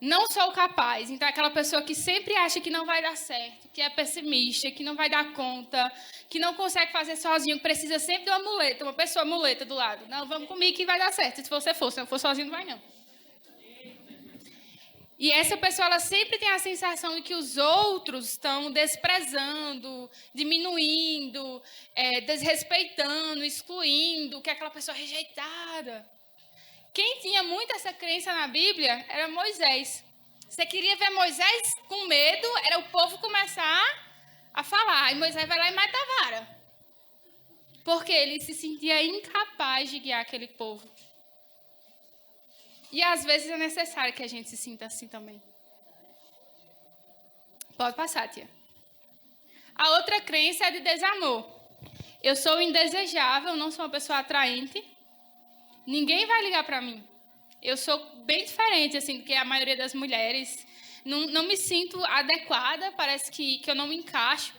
Não sou capaz. Então, é aquela pessoa que sempre acha que não vai dar certo, que é pessimista, que não vai dar conta, que não consegue fazer sozinho, que precisa sempre de uma muleta, uma pessoa muleta do lado. Não, vamos comigo que vai dar certo. Se você for, se não for sozinho, não vai não. E essa pessoa, ela sempre tem a sensação de que os outros estão desprezando, diminuindo, desrespeitando, excluindo, que é aquela pessoa rejeitada. Quem tinha muito essa crença na Bíblia era Moisés. Você queria ver Moisés com medo, era o povo começar a falar. E Moisés vai lá e mata a vara. Porque ele se sentia incapaz de guiar aquele povo. E às vezes é necessário que a gente se sinta assim também. Pode passar, tia. A outra crença é de desamor. Eu sou indesejável, não sou uma pessoa atraente. Ninguém vai ligar para mim. Eu sou bem diferente assim, do que a maioria das mulheres. Não me sinto adequada, parece que eu não me encaixo.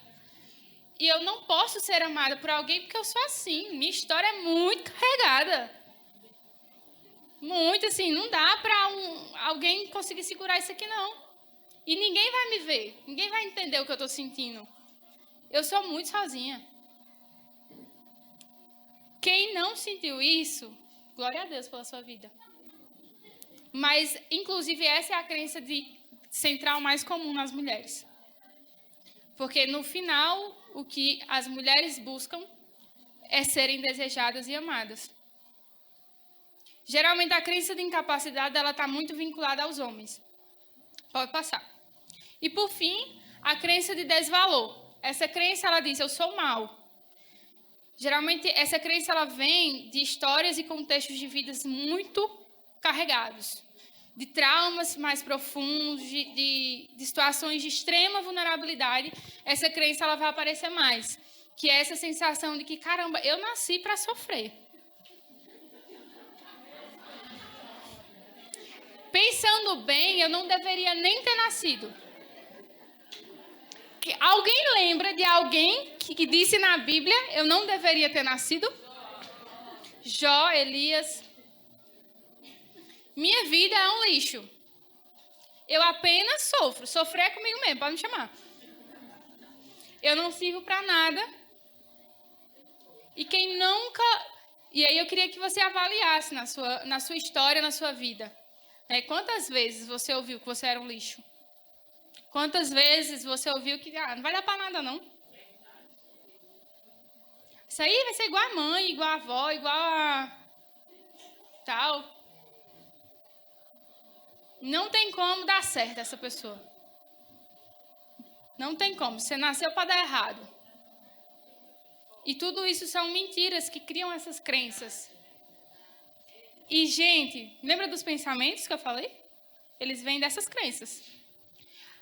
E eu não posso ser amada por alguém porque eu sou assim. Minha história é muito carregada. Muito, assim, não dá para alguém conseguir segurar isso aqui, não. E ninguém vai me ver, ninguém vai entender o que eu estou sentindo. Eu sou muito sozinha. Quem não sentiu isso, glória a Deus pela sua vida. Mas, inclusive, essa é a crença central mais comum nas mulheres. Porque, no final, o que as mulheres buscam é serem desejadas e amadas. Geralmente, a crença de incapacidade está muito vinculada aos homens. Pode passar. E, por fim, a crença de desvalor. Essa crença, ela diz, eu sou mal. Geralmente, essa crença ela vem de histórias e contextos de vidas muito carregados. De traumas mais profundos, de situações de extrema vulnerabilidade. Essa crença ela vai aparecer mais. Que é essa sensação de que, caramba, eu nasci para sofrer. Pensando bem, eu não deveria nem ter nascido. Alguém lembra de alguém que disse na Bíblia, eu não deveria ter nascido? Jó, Elias. Minha vida é um lixo. Eu apenas sofro. Sofrer é comigo mesmo, pode me chamar. Eu não sirvo para nada. E quem nunca... E aí eu queria que você avaliasse na sua história, na sua vida. Quantas vezes você ouviu que você era um lixo? Quantas vezes você ouviu que não vai dar para nada, não? Isso aí vai ser igual a mãe, igual a avó, igual a tal. Não tem como dar certo essa pessoa. Não tem como. Você nasceu para dar errado. E tudo isso são mentiras que criam essas crenças. E, gente, lembra dos pensamentos que eu falei? Eles vêm dessas crenças.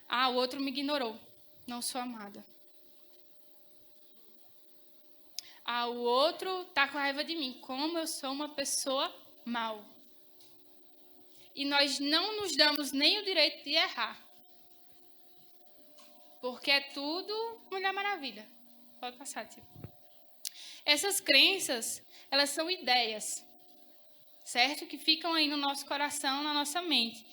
Ah, o outro me ignorou. Não sou amada. Ah, o outro tá com raiva de mim. Como eu sou uma pessoa mal. E nós não nos damos nem o direito de errar. Porque é tudo Mulher Maravilha. Pode passar, tipo. Essas crenças, elas são ideias, certo? Que ficam aí no nosso coração, na nossa mente.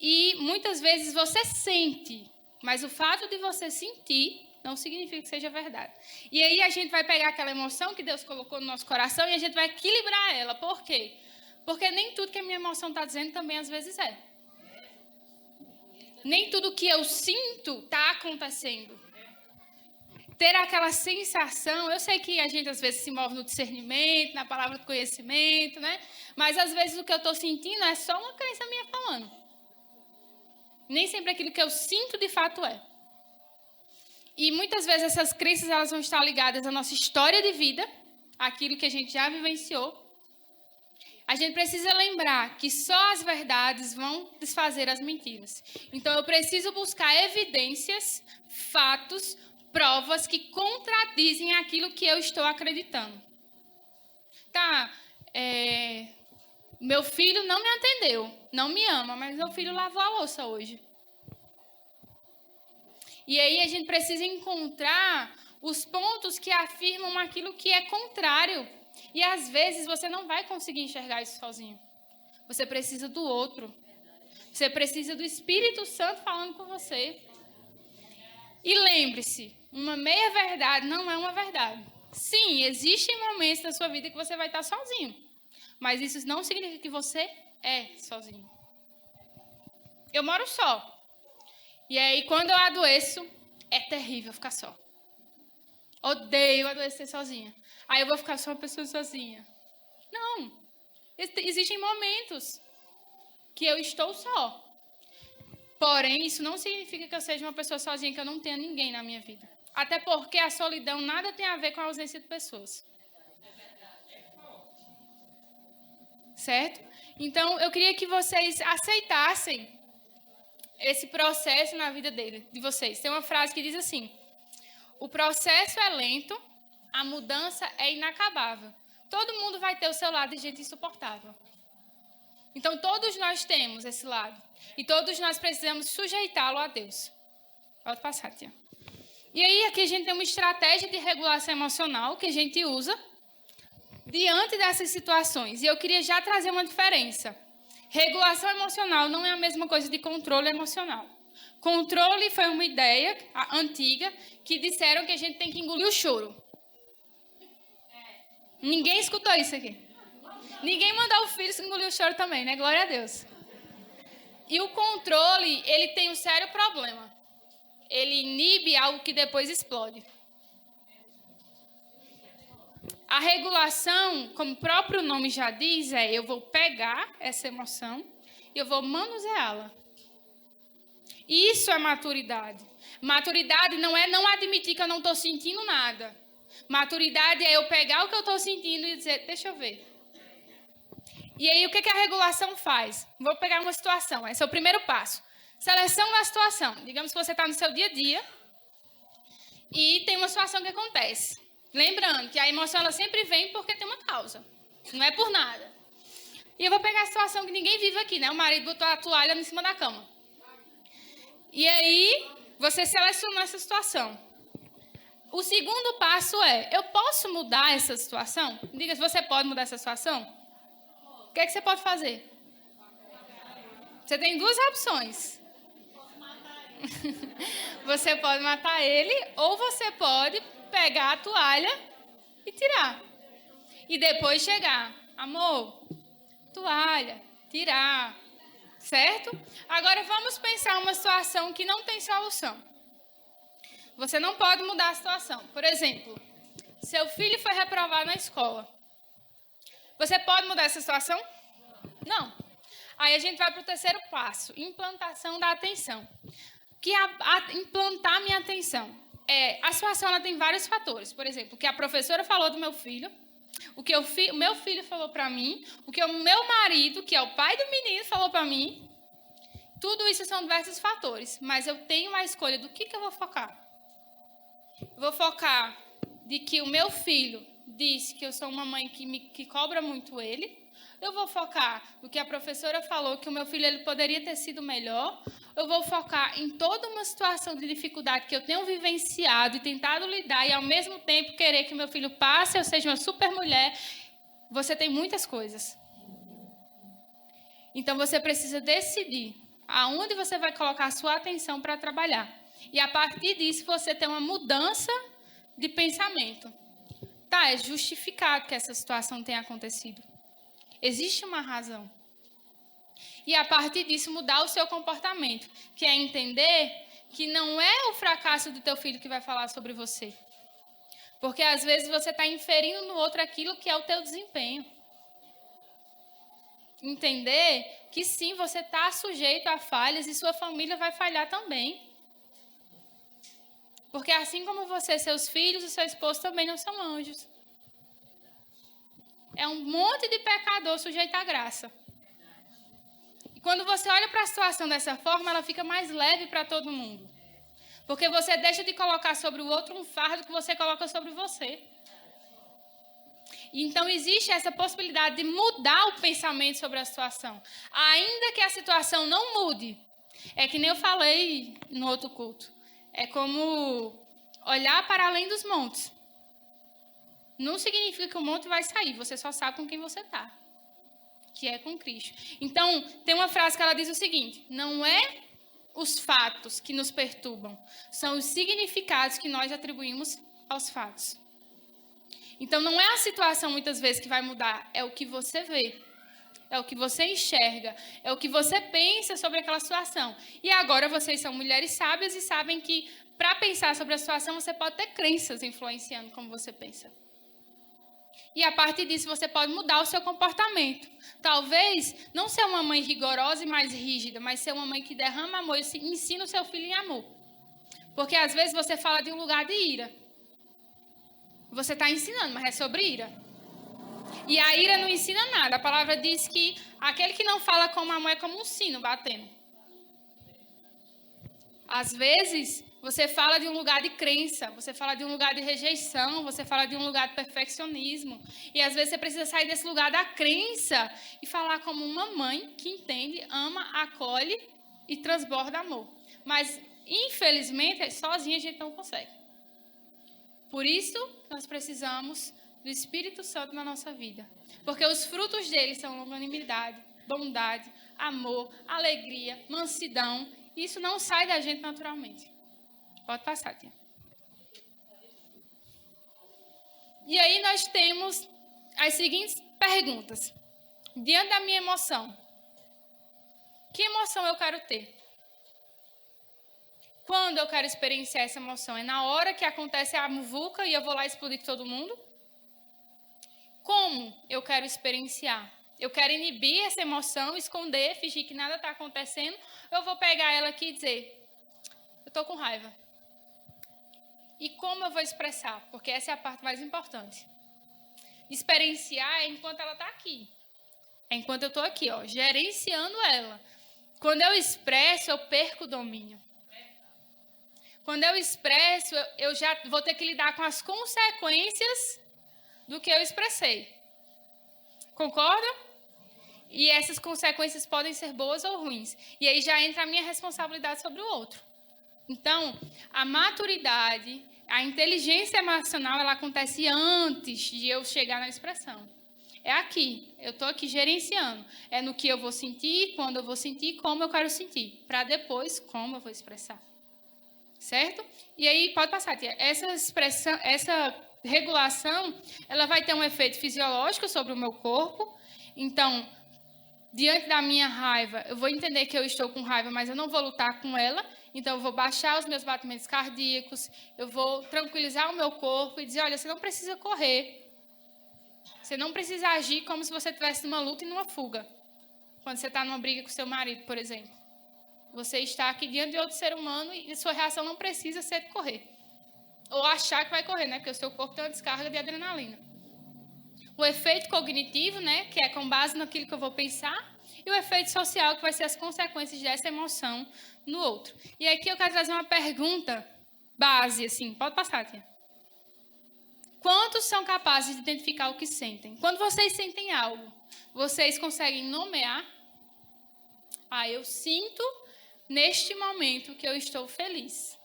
E muitas vezes você sente, mas o fato de você sentir não significa que seja verdade. E aí a gente vai pegar aquela emoção que Deus colocou no nosso coração e a gente vai equilibrar ela. Por quê? Porque nem tudo que a minha emoção está dizendo também às vezes é. Nem tudo que eu sinto está acontecendo. Ter aquela sensação, eu sei que a gente às vezes se move no discernimento, na palavra do conhecimento, né? Mas às vezes o que eu estou sentindo é só uma crença minha falando. Nem sempre aquilo que eu sinto de fato é. E muitas vezes essas crenças elas vão estar ligadas à nossa história de vida, àquilo que a gente já vivenciou. A gente precisa lembrar que só as verdades vão desfazer as mentiras. Então eu preciso buscar evidências, fatos, provas que contradizem aquilo que eu estou acreditando. Tá, meu filho não me atendeu, não me ama, mas meu filho lavou a louça hoje. E aí a gente precisa encontrar os pontos que afirmam aquilo que é contrário. E às vezes você não vai conseguir enxergar isso sozinho. Você precisa do outro. Você precisa do Espírito Santo falando com você. E lembre-se, uma meia-verdade não é uma verdade. Sim, existem momentos da sua vida que você vai estar sozinho. Mas isso não significa que você é sozinho. Eu moro só. E aí, quando eu adoeço, é terrível ficar só. Odeio adoecer sozinha. Aí eu vou ficar só uma pessoa sozinha. Não. Existem momentos que eu estou só. Porém, isso não significa que eu seja uma pessoa sozinha, que eu não tenha ninguém na minha vida. Até porque a solidão nada tem a ver com a ausência de pessoas. Certo? Então, eu queria que vocês aceitassem esse processo na vida de vocês. Tem uma frase que diz assim: o processo é lento, a mudança é inacabável. Todo mundo vai ter o seu lado de gente insuportável. Então, todos nós temos esse lado. E todos nós precisamos sujeitá-lo a Deus. Pode passar, tia. E aí, aqui a gente tem uma estratégia de regulação emocional que a gente usa diante dessas situações. E eu queria já trazer uma diferença. Regulação emocional não é a mesma coisa de controle emocional. Controle foi uma ideia antiga que disseram que a gente tem que engolir o choro. Ninguém escutou isso aqui. Ninguém mandou o filho engolir o choro também, né? Glória a Deus. E o controle, ele tem um sério problema. Ele inibe algo que depois explode. A regulação, como o próprio nome já diz, eu vou pegar essa emoção e eu vou manuseá-la. Isso é maturidade. Maturidade não é não admitir que eu não estou sentindo nada. Maturidade é eu pegar o que eu estou sentindo e dizer, deixa eu ver. E aí, o que a regulação faz? Vou pegar uma situação, esse é o primeiro passo. Seleção da situação. Digamos que você está no seu dia a dia e tem uma situação que acontece. Lembrando que a emoção ela sempre vem porque tem uma causa. Não é por nada. E eu vou pegar a situação que ninguém vive aqui, né? O marido botou a toalha em cima da cama. E aí, você selecionou essa situação. O segundo passo é, eu posso mudar essa situação? Diga se você pode mudar essa situação. O que é que você pode fazer? Você tem duas opções. Você pode matar ele ou você pode pegar a toalha e tirar. E depois chegar. Amor, toalha, tirar. Certo? Agora vamos pensar uma situação que não tem solução. Você não pode mudar a situação. Por exemplo, seu filho foi reprovado na escola. Você pode mudar essa situação? Não. Aí a gente vai para o terceiro passo, implantação da atenção. Que implantar minha atenção. A situação ela tem vários fatores. Por exemplo, o que a professora falou do meu filho, o que o meu filho falou para mim, o que o meu marido, que é o pai do menino, falou para mim. Tudo isso são diversos fatores, mas eu tenho a escolha do que eu vou focar. Eu vou focar de que o meu filho disse que eu sou uma mãe que cobra muito ele. Eu vou focar no que a professora falou, que o meu filho ele poderia ter sido melhor. Eu vou focar em toda uma situação de dificuldade que eu tenho vivenciado e tentado lidar, e ao mesmo tempo querer que meu filho passe, eu seja uma super mulher. Você tem muitas coisas. Então você precisa decidir aonde você vai colocar a sua atenção para trabalhar. E a partir disso você tem uma mudança de pensamento. Tá, é justificado que essa situação tenha acontecido. Existe uma razão. E a partir disso mudar o seu comportamento, que é entender que não é o fracasso do teu filho que vai falar sobre você. Porque às vezes você está inferindo no outro aquilo que é o teu desempenho. Entender que sim, você está sujeito a falhas e sua família vai falhar também. Porque assim como você, seus filhos e seu esposo também não são anjos. É um monte de pecador sujeito à graça. E quando você olha para a situação dessa forma, ela fica mais leve para todo mundo. Porque você deixa de colocar sobre o outro um fardo que você coloca sobre você. Então, existe essa possibilidade de mudar o pensamento sobre a situação. Ainda que a situação não mude. É que nem eu falei no outro culto. É como olhar para além dos montes. Não significa que o monte vai sair, você só sabe com quem você está. que é com Cristo. Então, tem uma frase que ela diz o seguinte: não é os fatos que nos perturbam, são os significados que nós atribuímos aos fatos. Então, não é a situação muitas vezes que vai mudar, é o que você vê, é o que você enxerga, é o que você pensa sobre aquela situação. E agora vocês são mulheres sábias e sabem que para pensar sobre a situação você pode ter crenças influenciando como você pensa. E a partir disso você pode mudar o seu comportamento. Talvez não ser uma mãe rigorosa e mais rígida, mas ser uma mãe que derrama amor e ensina o seu filho em amor. Porque às vezes você fala de um lugar de ira. Você está ensinando, mas é sobre ira. E a ira não ensina nada. A palavra diz que aquele que não fala como amor é como um sino batendo. Às vezes, você fala de um lugar de crença, você fala de um lugar de rejeição, você fala de um lugar de perfeccionismo. E às vezes você precisa sair desse lugar da crença e falar como uma mãe que entende, ama, acolhe e transborda amor. Mas, infelizmente, sozinha a gente não consegue. Por isso, nós precisamos do Espírito Santo na nossa vida. Porque os frutos dele são longanimidade, bondade, amor, alegria, mansidão. Isso não sai da gente naturalmente. Pode passar, tia. E aí nós temos as seguintes perguntas. Diante da minha emoção, que emoção eu quero ter? Quando eu quero experienciar essa emoção? É na hora que acontece a muvuca e eu vou lá explodir com todo mundo? Como eu quero experienciar? Eu quero inibir essa emoção, esconder, fingir que nada está acontecendo? Eu vou pegar ela aqui e dizer, eu estou com raiva. E como eu vou expressar? Porque essa é a parte mais importante. Experienciar é enquanto ela está aqui. É enquanto eu estou aqui, ó, gerenciando ela. Quando eu expresso, eu perco o domínio. Quando eu expresso, eu já vou ter que lidar com as consequências do que eu expressei. Concorda? E essas consequências podem ser boas ou ruins. E aí já entra a minha responsabilidade sobre o outro. Então, a maturidade, a inteligência emocional, ela acontece antes de eu chegar na expressão. É aqui, eu estou aqui gerenciando. É no que eu vou sentir, quando eu vou sentir, como eu quero sentir. Para depois, como eu vou expressar. Certo? E aí, pode passar, tia. Essa regulação, ela vai ter um efeito fisiológico sobre o meu corpo. Então, diante da minha raiva, eu vou entender que eu estou com raiva, mas eu não vou lutar com ela. Então, eu vou baixar os meus batimentos cardíacos, eu vou tranquilizar o meu corpo e dizer, olha, você não precisa correr. Você não precisa agir como se você estivesse numa luta e numa fuga. Quando você está numa briga com seu marido, por exemplo. Você está aqui diante de outro ser humano e sua reação não precisa ser de correr. Ou achar que vai correr, né? Porque o seu corpo tem uma descarga de adrenalina. O efeito cognitivo, né? Que é com base naquilo que eu vou pensar. E o efeito social, que vai ser as consequências dessa emoção no outro. E aqui eu quero trazer uma pergunta base, assim. Pode passar, tia. Quantos são capazes de identificar o que sentem? Quando vocês sentem algo, vocês conseguem nomear? Ah, eu sinto neste momento que eu estou feliz.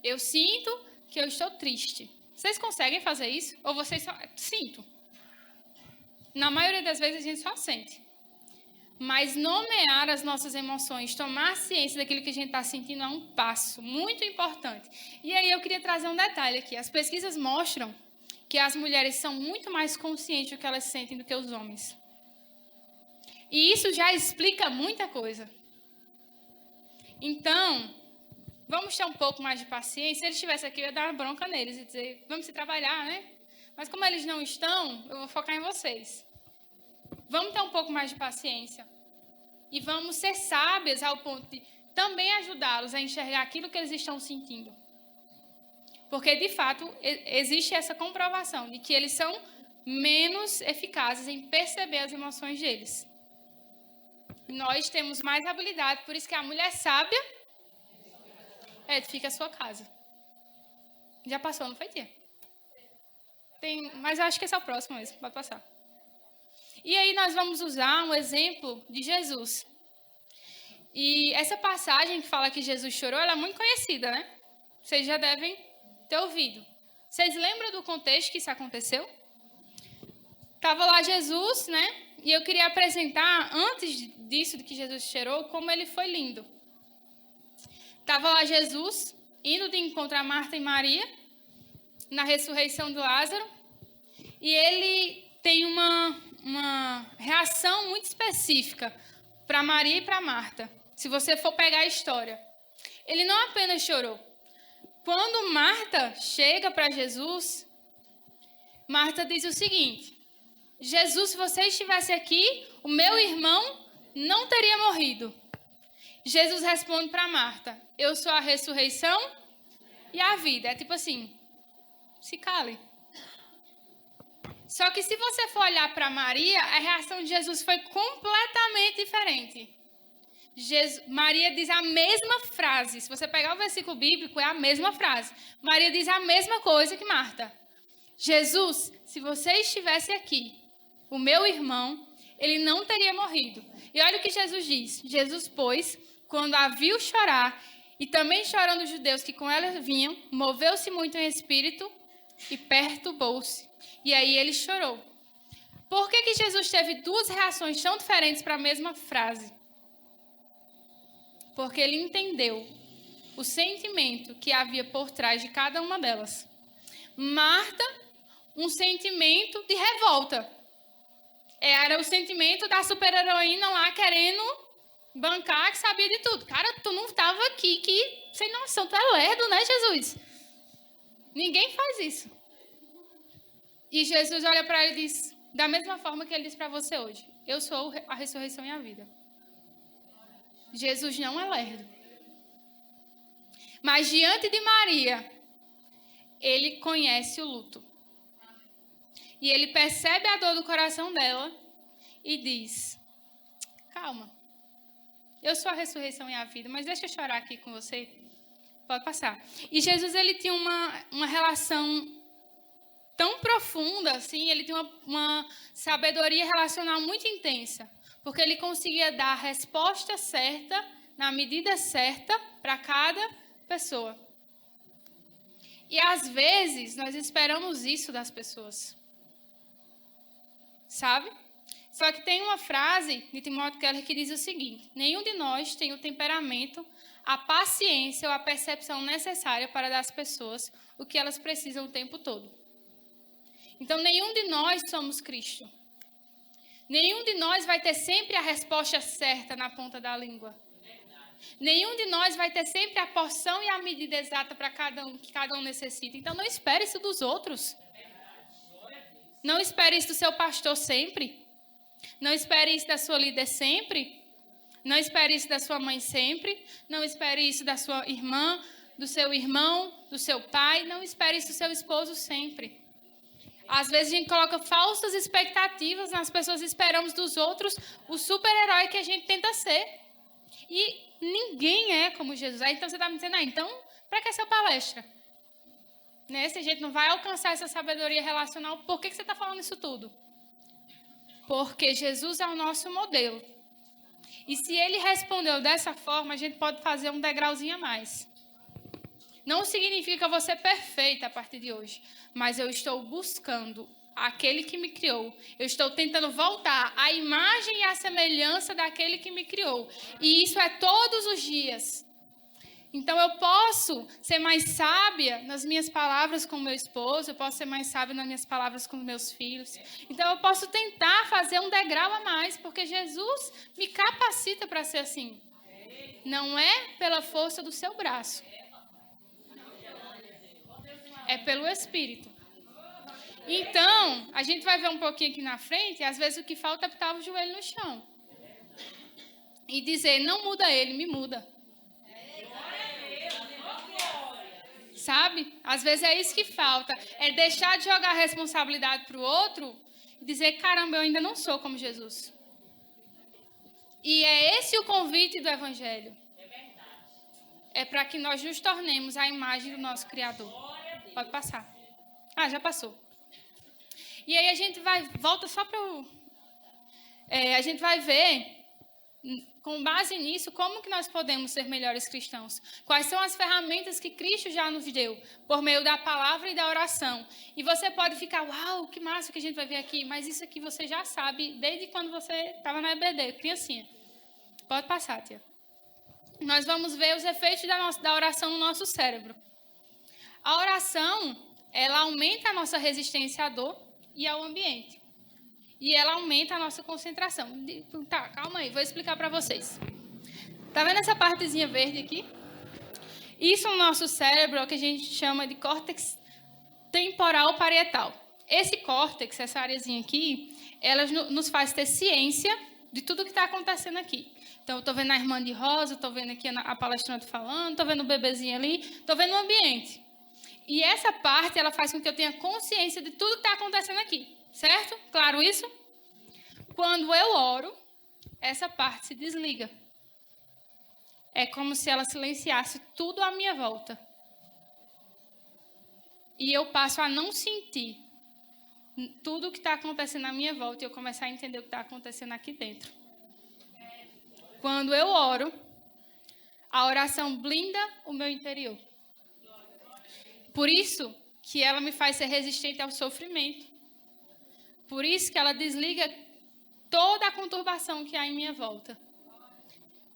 Eu sinto que eu estou triste. Vocês conseguem fazer isso? Ou vocês só... Sinto. Na maioria das vezes a gente só sente. Mas nomear as nossas emoções, tomar ciência daquilo que a gente está sentindo é um passo muito importante. E aí eu queria trazer um detalhe aqui. As pesquisas mostram que as mulheres são muito mais conscientes do que elas sentem do que os homens. E isso já explica muita coisa. Então, vamos ter um pouco mais de paciência. Se eles estivessem aqui, eu ia dar uma bronca neles e dizer, vamos se trabalhar, né? Mas como eles não estão, eu vou focar em vocês. Vamos ter um pouco mais de paciência. E vamos ser sábias ao ponto de também ajudá-los a enxergar aquilo que eles estão sentindo. Porque, de fato, existe essa comprovação de que eles são menos eficazes em perceber as emoções deles. Nós temos mais habilidade, por isso que a mulher sábia edifica a sua casa. Já passou, não foi, tia? Mas eu acho que esse é o próximo mesmo, pode passar. E aí nós vamos usar um exemplo de Jesus. E essa passagem que fala que Jesus chorou, ela é muito conhecida, né? Vocês já devem ter ouvido. Vocês lembram do contexto que isso aconteceu? Estava lá Jesus, né? E eu queria apresentar, antes disso, de que Jesus chorou, como ele foi lindo. Estava lá Jesus, indo de encontro a Marta e Maria, na ressurreição do Lázaro, e ele tem uma reação muito específica para Maria e para Marta, se você for pegar a história. Ele não apenas chorou. Quando Marta chega para Jesus, Marta diz o seguinte: Jesus, se você estivesse aqui, o meu irmão não teria morrido. Jesus responde para Marta: eu sou a ressurreição e a vida. É tipo assim, se cale. Só que se você for olhar para Maria, a reação de Jesus foi completamente diferente. Maria diz a mesma frase. Se você pegar o versículo bíblico, é a mesma frase. Maria diz a mesma coisa que Marta. Jesus, se você estivesse aqui, o meu irmão, ele não teria morrido. E olha o que Jesus diz. Jesus, pois, quando a viu chorar, e também chorando os judeus que com ela vinham, moveu-se muito em espírito e perturbou-se. E aí ele chorou. Por que Jesus teve duas reações tão diferentes para a mesma frase? Porque ele entendeu o sentimento que havia por trás de cada uma delas. Marta, um sentimento de revolta. Era o sentimento da super-heroína lá querendo bancar, que sabia de tudo. Cara, tu não estava aqui, que sem noção, tu é lerdo, né, Jesus? Ninguém faz isso. E Jesus olha para ele e diz, da mesma forma que ele diz para você hoje: eu sou a ressurreição e a vida. Jesus não é lerdo. Mas diante de Maria, ele conhece o luto. E ele percebe a dor do coração dela e diz: calma, eu sou a ressurreição e a vida, mas deixa eu chorar aqui com você. Pode passar. E Jesus, ele tinha uma relação tão profunda, assim, ele tinha uma sabedoria relacional muito intensa, porque ele conseguia dar a resposta certa, na medida certa, para cada pessoa. E às vezes, nós esperamos isso das pessoas. Sabe? Só que tem uma frase de Timóteo Keller que diz o seguinte: nenhum de nós tem o temperamento, a paciência ou a percepção necessária para dar às pessoas o que elas precisam o tempo todo. Então, nenhum de nós somos Cristo. Nenhum de nós vai ter sempre a resposta certa na ponta da língua. Nenhum de nós vai ter sempre a porção e a medida exata para cada um, que cada um necessita. Então, não espere isso dos outros. Não espere isso do seu pastor sempre. Não espere isso da sua líder sempre. Não espere isso da sua mãe sempre. Não espere isso da sua irmã, do seu irmão, do seu pai. Não espere isso do seu esposo sempre. Às vezes a gente coloca falsas expectativas nas pessoas, esperamos dos outros o super-herói que a gente tenta ser. E ninguém é como Jesus. Aí então você está me dizendo, então, para que essa palestra? Né? Se a gente não vai alcançar essa sabedoria relacional, por que você está falando isso tudo? Porque Jesus é o nosso modelo. E se ele respondeu dessa forma, a gente pode fazer um degrauzinho a mais. Não significa que eu vou ser perfeita a partir de hoje, mas eu estou buscando aquele que me criou. Eu estou tentando voltar à imagem e à semelhança daquele que me criou. E isso é todos os dias. Então, eu posso ser mais sábia nas minhas palavras com o meu esposo, eu posso ser mais sábia nas minhas palavras com os meus filhos. Então, eu posso tentar fazer um degrau a mais, porque Jesus me capacita para ser assim. Não é pela força do seu braço. É pelo Espírito. Então, a gente vai ver um pouquinho aqui na frente, e às vezes o que falta é botar o joelho no chão. E dizer, não muda ele, me muda. Sabe? Às vezes é isso que falta. É deixar de jogar a responsabilidade para o outro e dizer, caramba, eu ainda não sou como Jesus. E é esse o convite do Evangelho. É para que nós nos tornemos a imagem do nosso Criador. Pode passar. Ah, já passou. E aí a gente volta só para a gente vai ver Com base nisso, como que nós podemos ser melhores cristãos? Quais são as ferramentas que Cristo já nos deu por meio da palavra e da oração? E você pode ficar, uau, que massa que a gente vai ver aqui, mas isso aqui você já sabe desde quando você estava na EBD, criancinha. Pode passar, tia. Nós vamos ver os efeitos da oração no nosso cérebro. A oração, ela aumenta a nossa resistência à dor e ao ambiente. E ela aumenta a nossa concentração. Tá, calma aí, vou explicar para vocês. Tá vendo essa partezinha verde aqui? Isso no nosso cérebro é o que a gente chama de córtex temporal parietal. Esse córtex, essa areazinha aqui, ela nos faz ter ciência de tudo que está acontecendo aqui. Então, eu estou vendo a irmã de rosa, estou vendo aqui a palestrante falando, estou vendo o bebezinho ali, estou vendo o ambiente. E essa parte, ela faz com que eu tenha consciência de tudo que está acontecendo aqui. Certo? Claro isso? Quando eu oro, essa parte se desliga. É como se ela silenciasse tudo à minha volta. E eu passo a não sentir tudo o que está acontecendo à minha volta e eu começar a entender o que está acontecendo aqui dentro. Quando eu oro, a oração blinda o meu interior. Por isso que ela me faz ser resistente ao sofrimento. Por isso que ela desliga toda a conturbação que há em minha volta.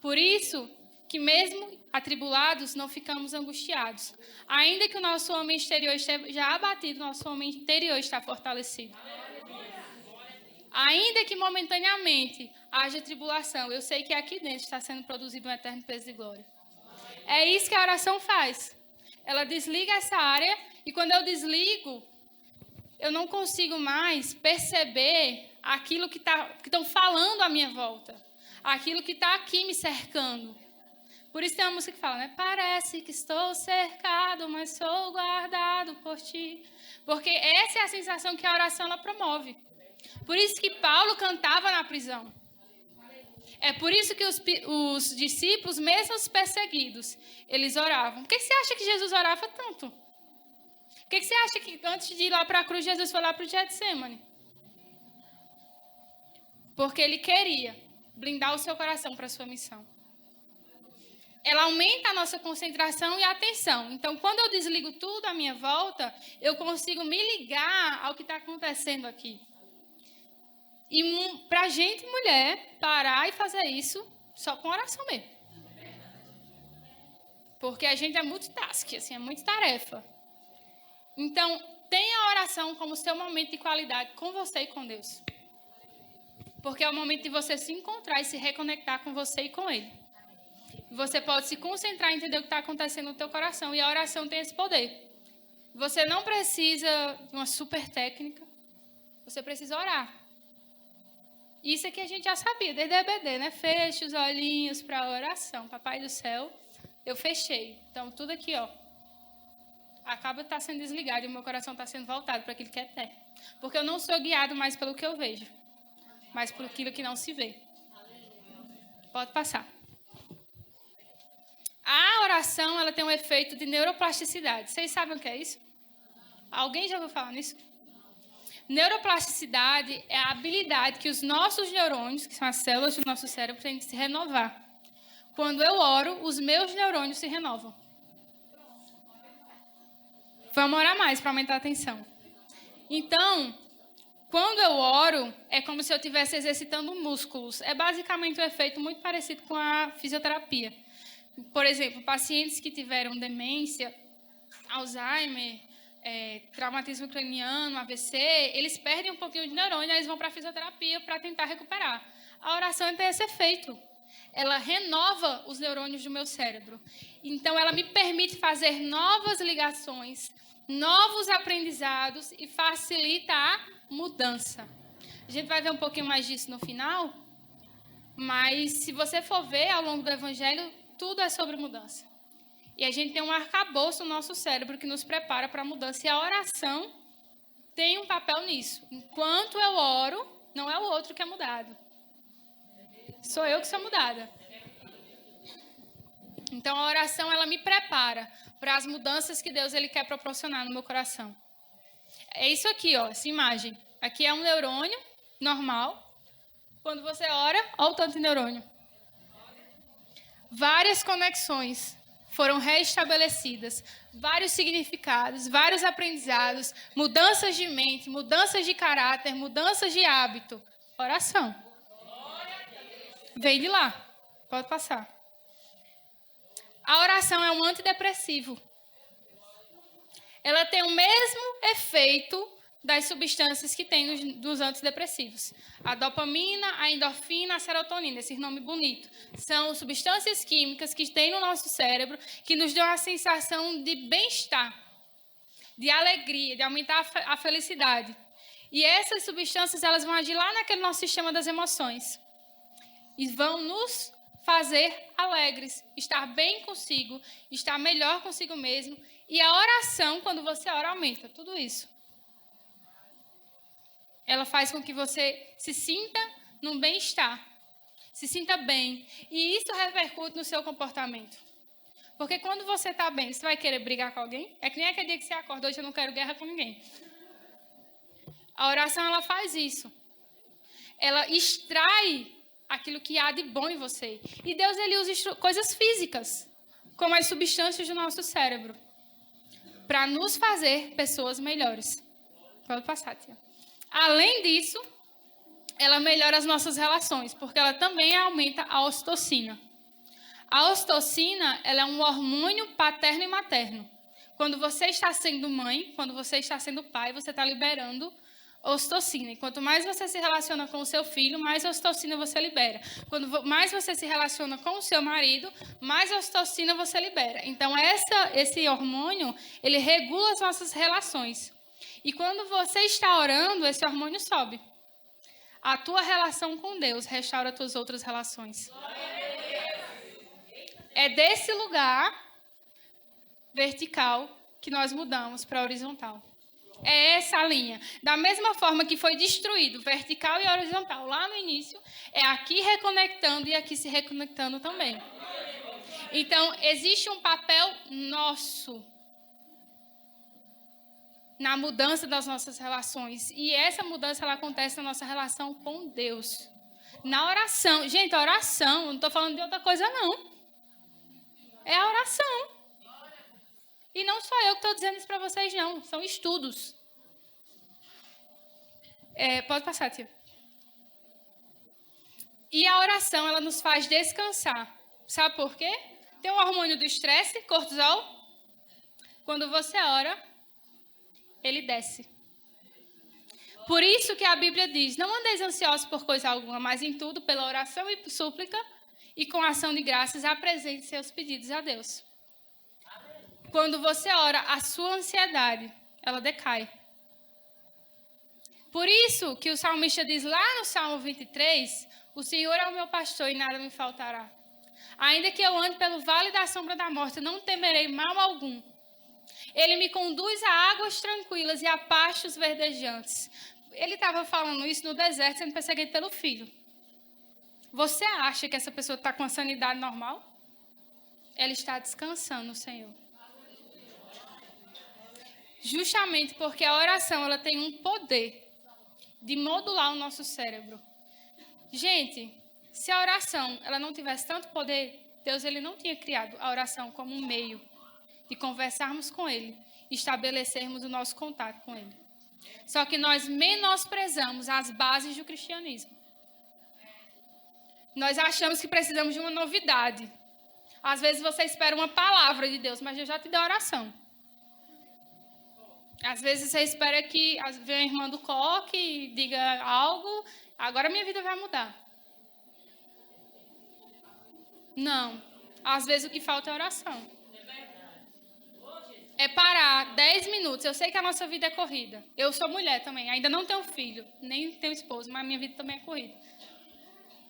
Por isso que mesmo atribulados, não ficamos angustiados. Ainda que o nosso homem exterior esteja já abatido, nosso homem interior está fortalecido. Ainda que momentaneamente haja tribulação, eu sei que aqui dentro está sendo produzido um eterno peso de glória. É isso que a oração faz. Ela desliga essa área e quando eu desligo, eu não consigo mais perceber aquilo que estão falando à minha volta. Aquilo que está aqui me cercando. Por isso tem uma música que fala, né? Parece que estou cercado, mas sou guardado por ti. Porque essa é a sensação que a oração ela promove. Por isso que Paulo cantava na prisão. É por isso que os discípulos, mesmo os perseguidos, eles oravam. Por que você acha que Jesus orava tanto? Por que você acha que antes de ir lá para a cruz, Jesus foi lá para o Getsemane? Porque ele queria blindar o seu coração para a sua missão. Ela aumenta a nossa concentração e atenção. Então, quando eu desligo tudo à minha volta, eu consigo me ligar ao que está acontecendo aqui. E para a gente, mulher, parar e fazer isso só com oração mesmo. Porque a gente é multitask, assim, é muita tarefa. Então, tenha a oração como seu momento de qualidade com você e com Deus. Porque é o momento de você se encontrar e se reconectar com você e com Ele. Você pode se concentrar e entender o que está acontecendo no teu coração. E a oração tem esse poder. Você não precisa de uma super técnica. Você precisa orar. Isso aqui a gente já sabia, desde a EBD, né? Feche os olhinhos para a oração. Papai do céu, eu fechei. Então, tudo aqui, ó. Acaba de estar sendo desligado e o meu coração está sendo voltado para aquilo que é eterno. Porque eu não sou guiado mais pelo que eu vejo, mas por aquilo que não se vê. Pode passar. A oração, ela tem um efeito de neuroplasticidade. Vocês sabem o que é isso? Alguém já ouviu falar nisso? Neuroplasticidade é a habilidade que os nossos neurônios, que são as células do nosso cérebro, têm de se renovar. Quando eu oro, os meus neurônios se renovam. Vamos orar mais para aumentar a atenção. Então, quando eu oro, é como se eu estivesse exercitando músculos. É basicamente um efeito muito parecido com a fisioterapia. Por exemplo, pacientes que tiveram demência, Alzheimer, traumatismo craniano, AVC, eles perdem um pouquinho de neurônio, eles vão para a fisioterapia para tentar recuperar. A oração tem esse efeito. Ela renova os neurônios do meu cérebro. Então, ela me permite fazer novas ligações, novos aprendizados e facilita a mudança. A gente vai ver um pouquinho mais disso no final, mas se você for ver ao longo do Evangelho, tudo é sobre mudança. E a gente tem um arcabouço no nosso cérebro que nos prepara para a mudança. E a oração tem um papel nisso. Enquanto eu oro, não é o outro que é mudado. Sou eu que sou mudada. Então, a oração, ela me prepara para as mudanças que Deus ele quer proporcionar no meu coração. É isso aqui, ó, essa imagem. Aqui é um neurônio normal. Quando você ora, olha o tanto de neurônio. várias conexões foram restabelecidas, vários significados, vários aprendizados, mudanças de mente, mudanças de caráter, mudanças de hábito. Oração. Vem de lá. Pode passar. A oração é um antidepressivo. Ela tem o mesmo efeito das substâncias que tem nos antidepressivos. A dopamina, a endorfina, a serotonina, esse nome bonito. São substâncias químicas que tem no nosso cérebro que nos dão a sensação de bem-estar, de alegria, de aumentar a felicidade. E essas substâncias elas vão agir lá naquele nosso sistema das emoções e vão nos fazer alegres, estar bem consigo, estar melhor consigo mesmo. E a oração, quando você ora, aumenta tudo isso. Ela faz com que você se sinta num bem-estar, se sinta bem. E isso repercute no seu comportamento. Porque quando você está bem, você vai querer brigar com alguém? É que nem aquele dia que você acorda, hoje eu não quero guerra com ninguém. A oração, ela faz isso. Ela extrai aquilo que há de bom em você. E Deus, ele usa coisas físicas, como as substâncias do nosso cérebro, para nos fazer pessoas melhores. Pode passar, tia. Além disso, ela melhora as nossas relações, porque ela também aumenta a ocitocina. A ocitocina, ela é um hormônio paterno e materno. Quando você está sendo mãe, quando você está sendo pai, você está liberando ocitocina. E quanto mais você se relaciona com o seu filho, mais ocitocina você libera. Quanto mais você se relaciona com o seu marido, mais ocitocina você libera. Então, esse hormônio, ele regula as nossas relações. E quando você está orando, esse hormônio sobe. A tua relação com Deus restaura as tuas outras relações. É desse lugar vertical que nós mudamos para horizontal. É essa a linha. Da mesma forma que foi destruído vertical e horizontal lá no início, é aqui reconectando e aqui se reconectando também. Então, existe um papel nosso na mudança das nossas relações. E essa mudança ela acontece na nossa relação com Deus. Na oração. Gente, a oração, não estou falando de outra coisa, não. É a oração. E não sou eu que estou dizendo isso para vocês, não. São estudos. Pode passar, tia. E a oração, ela nos faz descansar. Sabe por quê? Tem um hormônio do estresse, cortisol. Quando você ora, ele desce. Por isso que a Bíblia diz, não andeis ansiosos por coisa alguma, mas em tudo, pela oração e súplica, e com ação de graças, apresente seus pedidos a Deus. Quando você ora, a sua ansiedade, ela decai. Por isso que o salmista diz lá no Salmo 23, o Senhor é o meu pastor e nada me faltará. Ainda que eu ande pelo vale da sombra da morte, não temerei mal algum. Ele me conduz a águas tranquilas e a pastos verdejantes. Ele estava falando isso no deserto, sendo perseguido pelo filho. Você acha que essa pessoa está com a sanidade normal? Ela está descansando no Senhor. Justamente porque a oração ela tem um poder de modular o nosso cérebro. Gente, se a oração ela não tivesse tanto poder, Deus ele não tinha criado a oração como um meio de conversarmos com Ele, estabelecermos o nosso contato com Ele. Só que nós menosprezamos as bases do cristianismo. Nós achamos que precisamos de uma novidade. Às vezes você espera uma palavra de Deus, mas Deus já te deu a oração. Às vezes você espera que venha a irmã do coque e diga algo, agora minha vida vai mudar. Não. Às vezes o que falta é oração. É parar 10 minutos. Eu sei que a nossa vida é corrida. Eu sou mulher também. Ainda não tenho filho, nem tenho esposo, mas a minha vida também é corrida.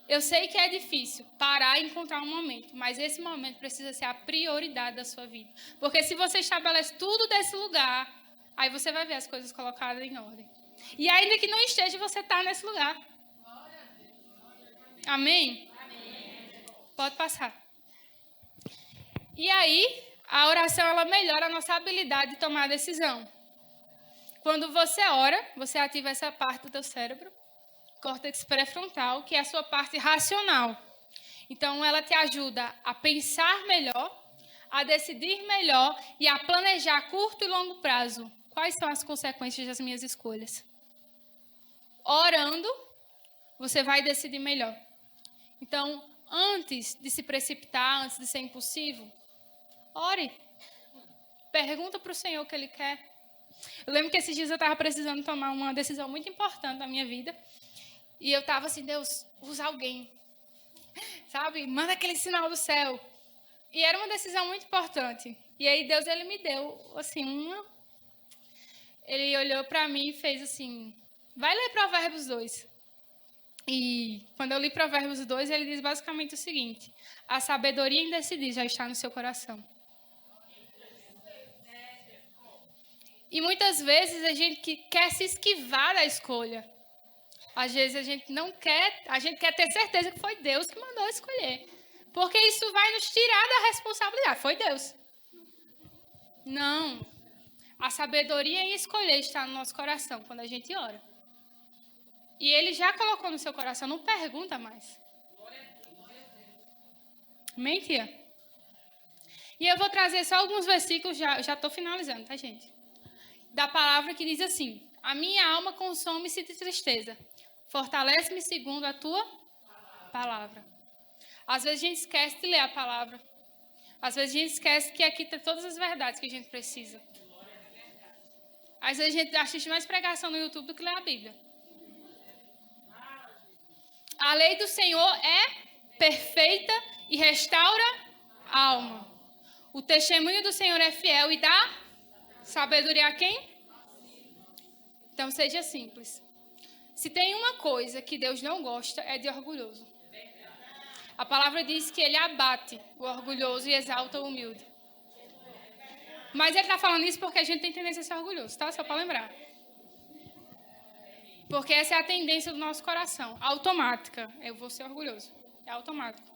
Eu sei que é difícil parar e encontrar um momento, mas esse momento precisa ser a prioridade da sua vida. Porque se você estabelece tudo desse lugar, aí você vai ver as coisas colocadas em ordem. E ainda que não esteja, você está nesse lugar. Amém? Pode passar. E aí, a oração ela melhora a nossa habilidade de tomar decisão. Quando você ora, você ativa essa parte do teu cérebro, córtex pré-frontal, que é a sua parte racional. Então, ela te ajuda a pensar melhor, a decidir melhor e a planejar a curto e longo prazo. Quais são as consequências das minhas escolhas? Orando, você vai decidir melhor. Então, antes de se precipitar, antes de ser impulsivo, ore. Pergunta para o Senhor o que Ele quer. Eu lembro que esses dias eu estava precisando tomar uma decisão muito importante na minha vida. E eu estava assim, Deus, usa alguém. Sabe? Manda aquele sinal do céu. E era uma decisão muito importante. E aí Deus, Ele me deu, assim, Ele olhou para mim e fez assim, vai ler Provérbios 2. E quando eu li Provérbios 2, ele diz basicamente o seguinte: a sabedoria em decidir já está no seu coração. E muitas vezes a gente quer se esquivar da escolha. Às vezes a gente não quer, a gente quer ter certeza que foi Deus que mandou escolher. Porque isso vai nos tirar da responsabilidade. Foi Deus. Não. A sabedoria em escolher está no nosso coração quando a gente ora. E Ele já colocou no seu coração, não pergunta mais. Mentira. E eu vou trazer só alguns versículos, já estou finalizando, tá, gente? Da palavra que diz assim: a minha alma consome-se de tristeza, fortalece-me segundo a tua palavra. Às vezes a gente esquece de ler a palavra. Às vezes a gente esquece que aqui tem todas as verdades que a gente precisa. Às vezes a gente assiste mais pregação no YouTube do que lê a Bíblia. A lei do Senhor é perfeita e restaura a alma. O testemunho do Senhor é fiel e dá sabedoria a quem? Então seja simples. Se tem uma coisa que Deus não gosta, é de orgulhoso. A palavra diz que Ele abate o orgulhoso e exalta o humilde. Mas Ele está falando isso porque a gente tem tendência a ser orgulhoso, tá? Só para lembrar. Porque essa é a tendência do nosso coração, automática. Eu vou ser orgulhoso, é automático.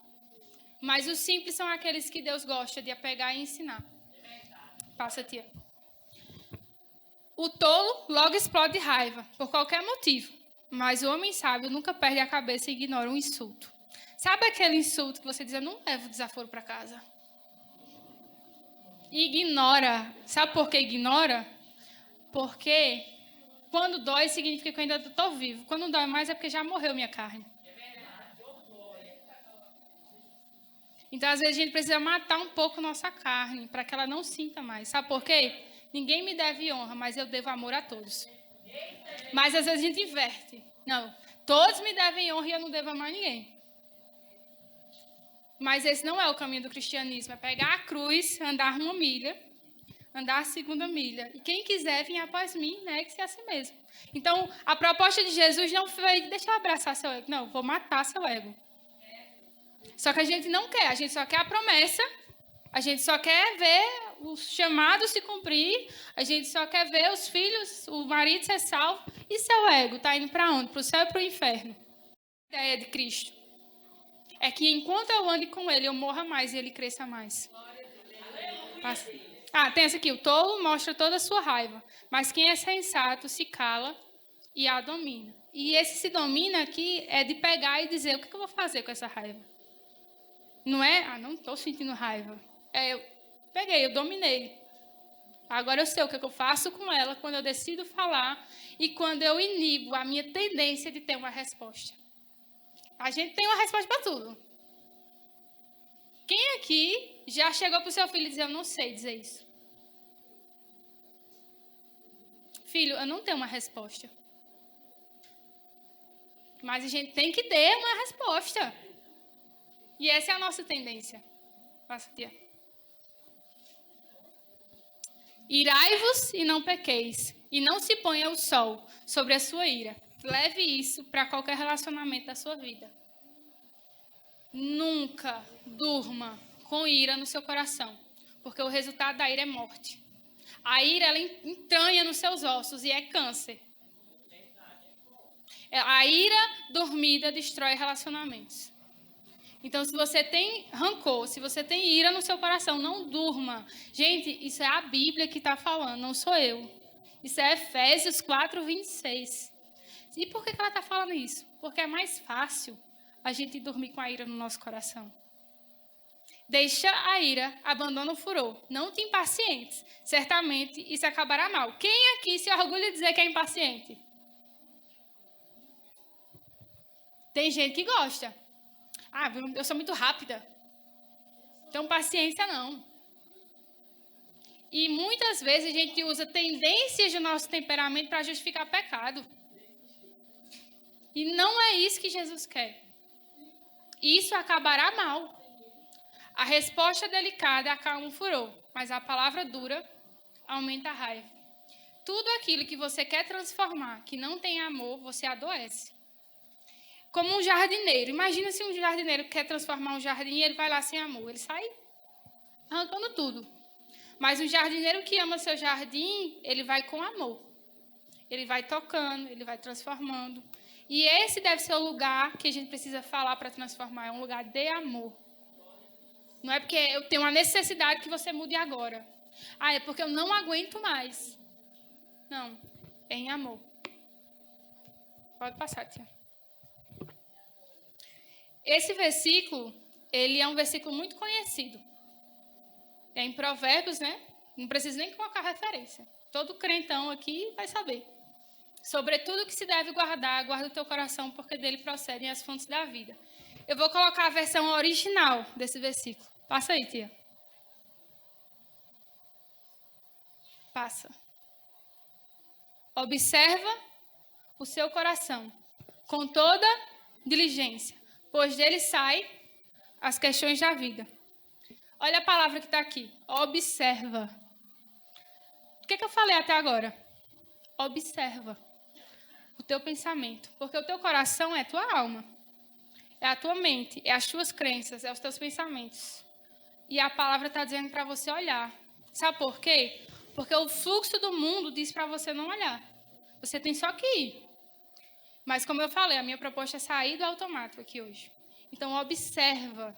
Mas os simples são aqueles que Deus gosta de apegar e ensinar. Passa, tia. O tolo logo explode de raiva, por qualquer motivo. Mas o homem sábio nunca perde a cabeça e ignora um insulto. Sabe aquele insulto que você diz, eu não levo desaforo para casa? Ignora. Sabe por que ignora? Porque quando dói significa que eu ainda estou vivo. Quando não dói mais é porque já morreu minha carne. Então, às vezes, a gente precisa matar um pouco nossa carne para que ela não sinta mais. Sabe por quê? Ninguém me deve honra, mas eu devo amor a todos. Mas, às vezes, a gente inverte. Não, todos me devem honra e eu não devo amar ninguém. Mas esse não é o caminho do cristianismo. É pegar a cruz, andar 1 milha, andar a 2ª milha. E quem quiser vir após mim, negue-se a si mesmo. Então, a proposta de Jesus não foi, deixa eu abraçar seu ego. Não, vou matar seu ego. Só que a gente não quer, a gente só quer a promessa, a gente só quer ver o chamado se cumprir, a gente só quer ver os filhos, o marido ser salvo. E seu ego está indo para onde? Para o céu e para o inferno. A ideia de Cristo é que enquanto eu ande com Ele, eu morra mais e Ele cresça mais. Tem essa aqui, o tolo mostra toda a sua raiva, mas quem é sensato se cala e a domina. E esse se domina aqui é de pegar e dizer, o que eu vou fazer com essa raiva? Não é, não estou sentindo raiva. Eu peguei, eu dominei. Agora eu sei o que eu faço com ela quando eu decido falar e quando eu inibo a minha tendência de ter uma resposta. A gente tem uma resposta para tudo. Quem aqui já chegou para o seu filho e disse, eu não sei dizer isso? Filho, eu não tenho uma resposta. Mas a gente tem que ter uma resposta. E essa é a nossa tendência. Passa, tia. Irai-vos e não pequeis, e não se ponha o sol sobre a sua ira. Leve isso para qualquer relacionamento da sua vida. Nunca durma com ira no seu coração, porque o resultado da ira é morte. A ira, ela entranha nos seus ossos e é câncer. A ira dormida destrói relacionamentos. Então, se você tem rancor, se você tem ira no seu coração, não durma. Gente, isso é a Bíblia que está falando, não sou eu. Isso é Efésios 4:26. E por que ela está falando isso? Porque é mais fácil a gente dormir com a ira no nosso coração. Deixa a ira, abandona o furor. Não te impacientes. Certamente isso acabará mal. Quem aqui se orgulha de dizer que é impaciente? Tem gente que gosta. Ah, eu sou muito rápida. Então, paciência não. E muitas vezes a gente usa tendências do nosso temperamento para justificar pecado. E não é isso que Jesus quer. Isso acabará mal. A resposta delicada acalma o furor, mas a palavra dura aumenta a raiva. Tudo aquilo que você quer transformar, que não tem amor, você adoece. Como um jardineiro. Imagina se um jardineiro quer transformar um jardim e ele vai lá sem amor. Ele sai arrancando tudo. Mas um jardineiro que ama seu jardim, ele vai com amor. Ele vai tocando, ele vai transformando. E esse deve ser o lugar que a gente precisa falar para transformar. É um lugar de amor. Não é porque eu tenho uma necessidade que você mude agora. Ah, é porque eu não aguento mais. Não, é em amor. Pode passar, tia. Esse versículo, ele é um versículo muito conhecido. É em Provérbios, né? Não precisa nem colocar referência. Todo crentão aqui vai saber. Sobretudo que se deve guardar, guarda o teu coração, porque dele procedem as fontes da vida. Eu vou colocar a versão original desse versículo. Passa aí, tia. Passa. Observa o seu coração com toda diligência, pois dele saem as questões da vida. Olha a palavra que está aqui. Observa. O que eu falei até agora? Observa o teu pensamento, porque o teu coração é a tua alma. É a tua mente, é as tuas crenças, é os teus pensamentos. E a palavra está dizendo para você olhar. Sabe por quê? Porque o fluxo do mundo diz para você não olhar. Você tem só que ir. Mas como eu falei, a minha proposta é sair do automático aqui hoje. Então observa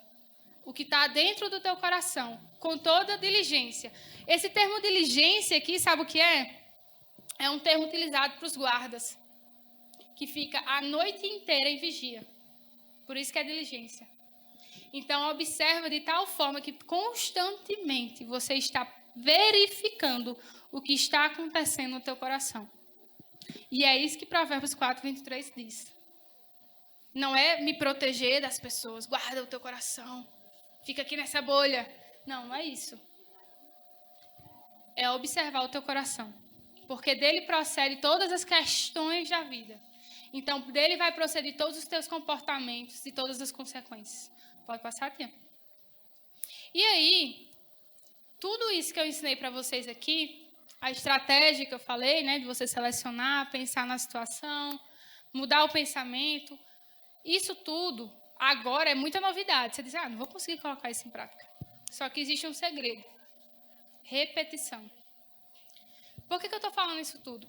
o que está dentro do teu coração, com toda diligência. Esse termo diligência aqui, sabe o que é? É um termo utilizado para os guardas, que fica a noite inteira em vigia. Por isso que é diligência. Então, observa de tal forma que constantemente você está verificando o que está acontecendo no teu coração. E é isso que Provérbios 4, 23 diz. Não é me proteger das pessoas, guarda o teu coração, fica aqui nessa bolha. Não, não é isso. É observar o teu coração. Porque dele procede todas as questões da vida. Então, dele vai proceder todos os teus comportamentos e todas as consequências. Pode passar, tia? E aí, tudo isso que eu ensinei para vocês aqui, a estratégia que eu falei, né, de você selecionar, pensar na situação, mudar o pensamento, isso tudo agora é muita novidade. Você diz, não vou conseguir colocar isso em prática. Só que existe um segredo. Repetição. Por que eu estou falando isso tudo?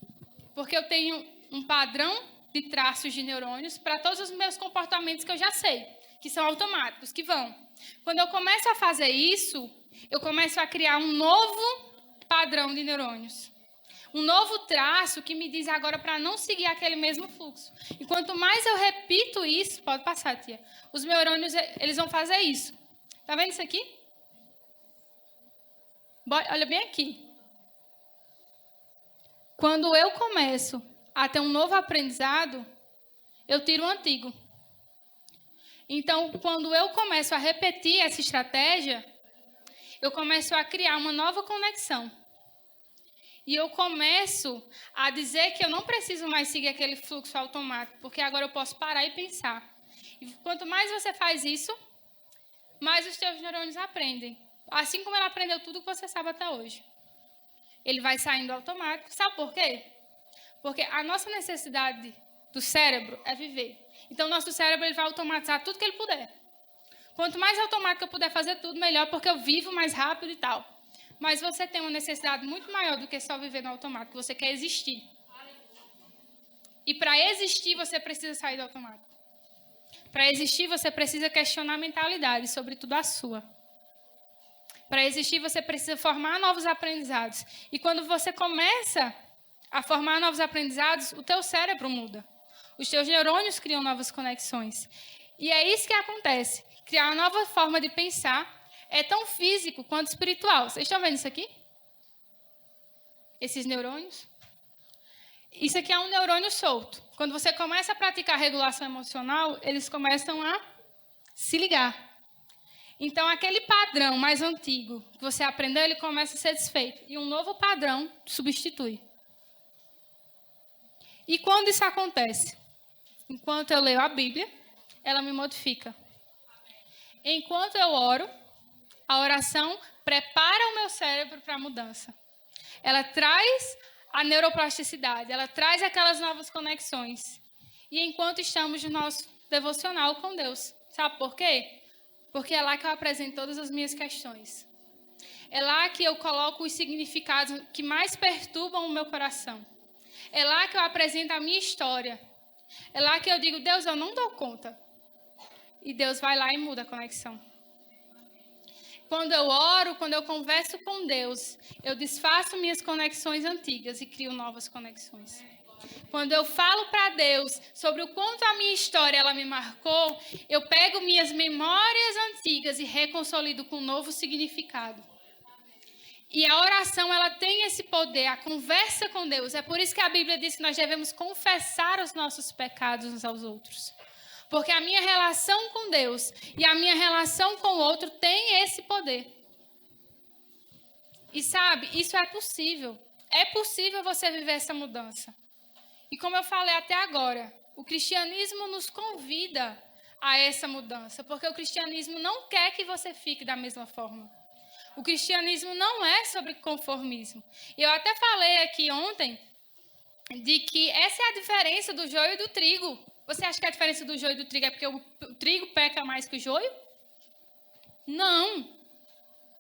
Porque eu tenho um padrão de traços de neurônios para todos os meus comportamentos que eu já sei, que são automáticos, que vão. Quando eu começo a fazer isso, eu começo a criar um novo padrão de neurônios. Um novo traço que me diz agora para não seguir aquele mesmo fluxo. E quanto mais eu repito isso, pode passar, tia, os neurônios, eles vão fazer isso. Tá vendo isso aqui? Olha bem aqui. Quando eu começo a ter um novo aprendizado, eu tiro o antigo. Então, quando eu começo a repetir essa estratégia, eu começo a criar uma nova conexão. E eu começo a dizer que eu não preciso mais seguir aquele fluxo automático, porque agora eu posso parar e pensar. E quanto mais você faz isso, mais os teus neurônios aprendem. Assim como ele aprendeu tudo que você sabe até hoje. Ele vai saindo automático. Sabe por quê? Porque a nossa necessidade do cérebro é viver. Então, o nosso cérebro ele vai automatizar tudo que ele puder. Quanto mais automático eu puder fazer tudo, melhor, porque eu vivo mais rápido e tal. Mas você tem uma necessidade muito maior do que só viver no automático. Você quer existir. E para existir, você precisa sair do automático. Para existir, você precisa questionar a mentalidade, sobretudo a sua. Para existir, você precisa formar novos aprendizados. E quando você começa a formar novos aprendizados, o teu cérebro muda. Os teus neurônios criam novas conexões. E é isso que acontece. Criar uma nova forma de pensar é tão físico quanto espiritual. Vocês estão vendo isso aqui? Esses neurônios? Isso aqui é um neurônio solto. Quando você começa a praticar regulação emocional, eles começam a se ligar. Então, aquele padrão mais antigo que você aprendeu, ele começa a ser desfeito. E um novo padrão substitui. E quando isso acontece? Enquanto eu leio a Bíblia, ela me modifica. Enquanto eu oro, a oração prepara o meu cérebro para a mudança. Ela traz a neuroplasticidade, ela traz aquelas novas conexões. E enquanto estamos no nosso devocional com Deus. Sabe por quê? Porque é lá que eu apresento todas as minhas questões. É lá que eu coloco os significados que mais perturbam o meu coração. É lá que eu apresento a minha história. É lá que eu digo, Deus, eu não dou conta. E Deus vai lá e muda a conexão. Quando eu oro, quando eu converso com Deus, eu desfaço minhas conexões antigas e crio novas conexões. Quando eu falo para Deus sobre o quanto a minha história ela me marcou, eu pego minhas memórias antigas e reconsolido com um novo significado. E a oração, ela tem esse poder, a conversa com Deus. É por isso que a Bíblia diz que nós devemos confessar os nossos pecados uns aos outros. Porque a minha relação com Deus e a minha relação com o outro tem esse poder. E sabe, isso é possível. É possível você viver essa mudança. E como eu falei até agora, o cristianismo nos convida a essa mudança. Porque o cristianismo não quer que você fique da mesma forma. O cristianismo não é sobre conformismo. E eu até falei aqui ontem de que essa é a diferença do joio e do trigo. Você acha que a diferença do joio e do trigo é porque o trigo peca mais que o joio? Não.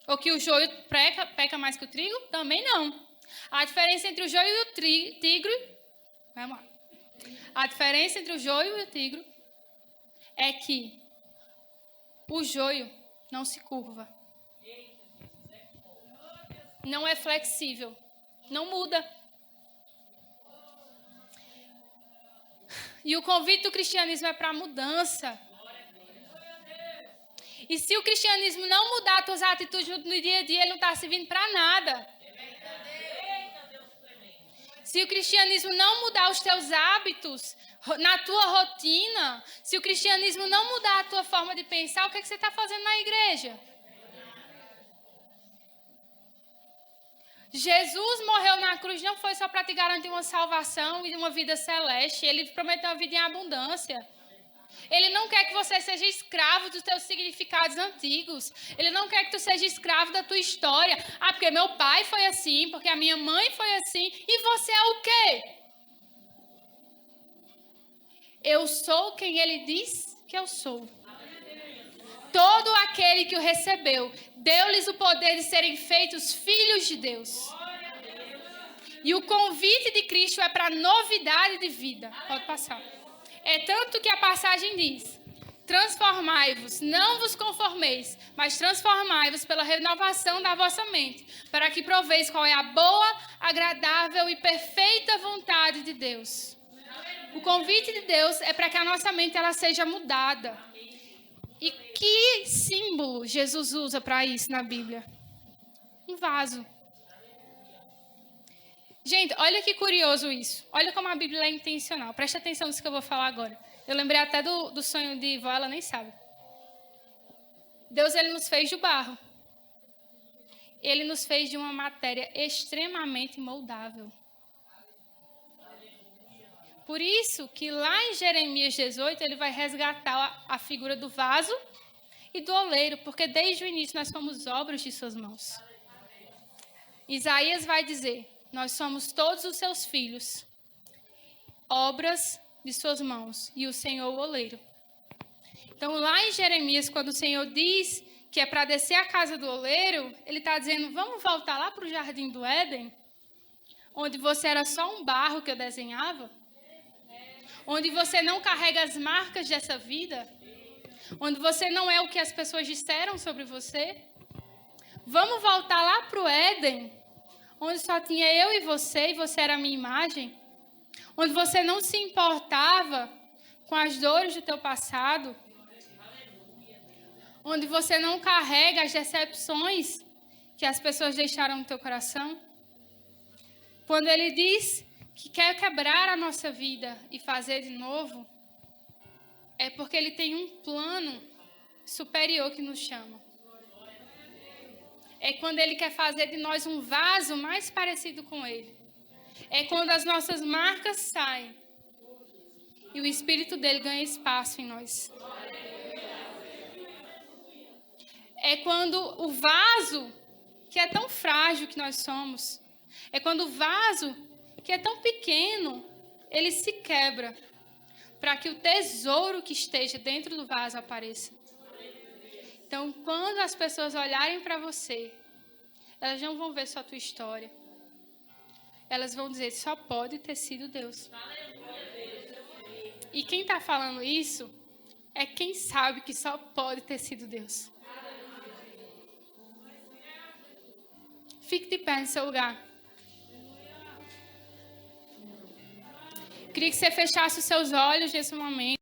Ou que o joio peca mais que o trigo? Também não. A diferença entre o joio e o trigo... Vamos lá. A diferença entre o joio e o trigo é que o joio não se curva. Não é flexível. Não muda. E o convite do cristianismo é para mudança. E se o cristianismo não mudar as tuas atitudes no dia a dia, ele não está servindo para nada. Se o cristianismo não mudar os teus hábitos na tua rotina, se o cristianismo não mudar a tua forma de pensar, o que é que você está fazendo na igreja? Jesus morreu na cruz não foi só para te garantir uma salvação e uma vida celeste. Ele prometeu uma vida em abundância. Ele não quer que você seja escravo dos teus significados antigos. Ele não quer que tu seja escravo da tua história. Ah, porque meu pai foi assim, porque a minha mãe foi assim. E você é o quê? Eu sou quem ele diz que eu sou. Todo aquele que o recebeu, deu-lhes o poder de serem feitos filhos de Deus. E o convite de Cristo é para novidade de vida. Pode passar. É tanto que a passagem diz: transformai-vos, não vos conformeis, mas transformai-vos pela renovação da vossa mente, para que proveis qual é a boa, agradável e perfeita vontade de Deus. O convite de Deus é para que a nossa mente ela seja mudada. E que símbolo Jesus usa para isso na Bíblia? Um vaso. Gente, olha que curioso isso. Olha como a Bíblia é intencional. Presta atenção nisso que eu vou falar agora. Eu lembrei até do sonho de vó, ela nem sabe. Deus, ele nos fez de barro. Ele nos fez de uma matéria extremamente moldável. Por isso que lá em Jeremias 18, ele vai resgatar a figura do vaso e do oleiro, porque desde o início nós somos obras de suas mãos. Isaías vai dizer: nós somos todos os seus filhos, obras de suas mãos, e o Senhor o oleiro. Então, lá em Jeremias, quando o Senhor diz que é para descer a casa do oleiro, ele está dizendo: vamos voltar lá para o jardim do Éden, onde você era só um barro que eu desenhava, onde você não carrega as marcas dessa vida, onde você não é o que as pessoas disseram sobre você. Vamos voltar lá para o Éden, onde só tinha eu e você era a minha imagem, onde você não se importava com as dores do teu passado, onde você não carrega as decepções que as pessoas deixaram no teu coração. Quando ele diz que quer quebrar a nossa vida e fazer de novo, é porque ele tem um plano superior que nos chama. É quando ele quer fazer de nós um vaso mais parecido com ele. É quando as nossas marcas saem e o Espírito dele ganha espaço em nós. É quando o vaso, que é tão frágil que nós somos, é quando o vaso, que é tão pequeno, ele se quebra, para que o tesouro que esteja dentro do vaso apareça. Então, quando as pessoas olharem para você, elas não vão ver só a tua história. Elas vão dizer, só pode ter sido Deus. E quem está falando isso é quem sabe que só pode ter sido Deus. Fique de pé no seu lugar. Queria que você fechasse os seus olhos nesse momento.